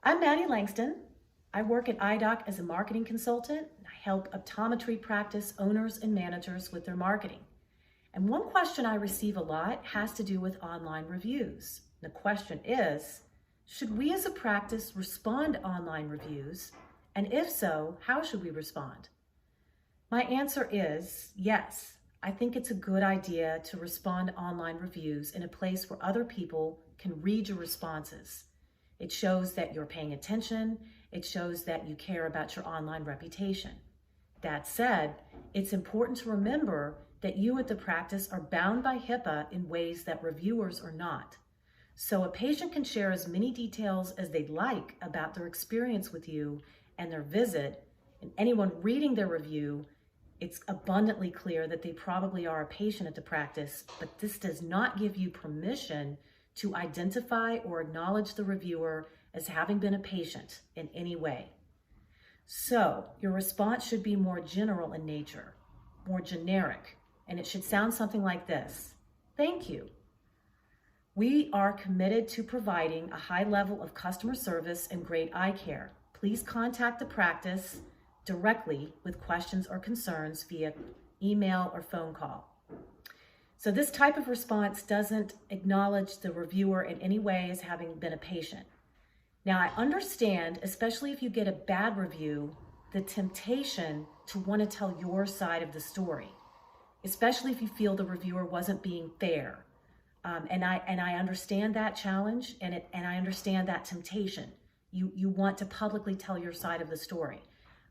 I'm Maddie Langston. I work at IDOC as a marketing consultant. I help optometry practice owners and managers with their marketing. And one question I receive a lot has to do with online reviews. The question is, should we as a practice respond to online reviews? And if so, how should we respond? My answer is yes. I think it's a good idea to respond to online reviews in a place where other people can read your responses. It shows that you're paying attention. It shows that you care about your online reputation. That said, it's important to remember that you at the practice are bound by HIPAA in ways that reviewers are not. So a patient can share as many details as they'd like about their experience with you and their visit, and anyone reading their review, it's abundantly clear that they probably are a patient at the practice, but this does not give you permission to identify or acknowledge the reviewer as having been a patient in any way. So your response should be more general in nature, more generic, and it should sound something like this. Thank you. We are committed to providing a high level of customer service and great eye care. Please contact the practice directly with questions or concerns via email or phone call. So this type of response doesn't acknowledge the reviewer in any way as having been a patient. Now, I understand, especially if you get a bad review, the temptation to want to tell your side of the story, especially if you feel the reviewer wasn't being fair. And I understand that challenge, and I understand that temptation. You want to publicly tell your side of the story.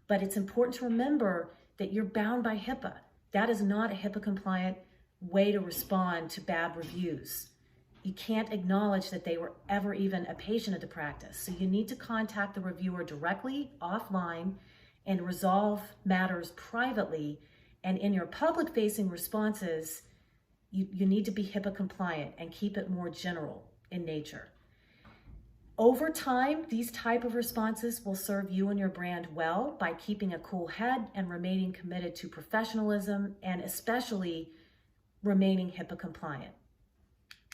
But it's important to remember that you're bound by HIPAA. That is not a HIPAA compliant way to respond to bad reviews. You can't acknowledge that they were ever even a patient at the practice. So you need to contact the reviewer directly, offline, and resolve matters privately. And in your public-facing responses, you need to be HIPAA compliant and keep it more general in nature. Over time, these type of responses will serve you and your brand well by keeping a cool head and remaining committed to professionalism and especially remaining HIPAA compliant.